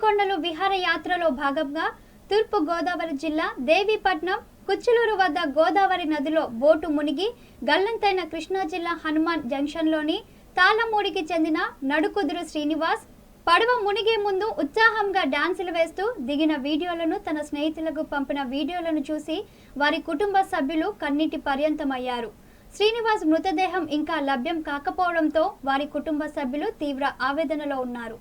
ఏడుకొండలు విహారయాత్రలో భాగంగా తూర్పు గోదావరి జిల్లా దేవీపట్నం కుచ్చులూరు వద్ద గోదావరి నదిలో బోటు మునిగి గల్లంతైన కృష్ణా జిల్లా హనుమాన్ జంక్షన్లోని తాళమూడికి చెందిన నడుకుదురు శ్రీనివాస్ పడవ మునిగే ముందు ఉత్సాహంగా డాన్సులు వేస్తూ దిగిన వీడియోలను తన స్నేహితులకు పంపిన వీడియోలను చూసి వారి కుటుంబ సభ్యులు కన్నీటి పర్యంతమయ్యారు. శ్రీనివాస్ మృతదేహం ఇంకా లభ్యం కాకపోవడంతో వారి కుటుంబ సభ్యులు తీవ్ర ఆవేదనలో ఉన్నారు.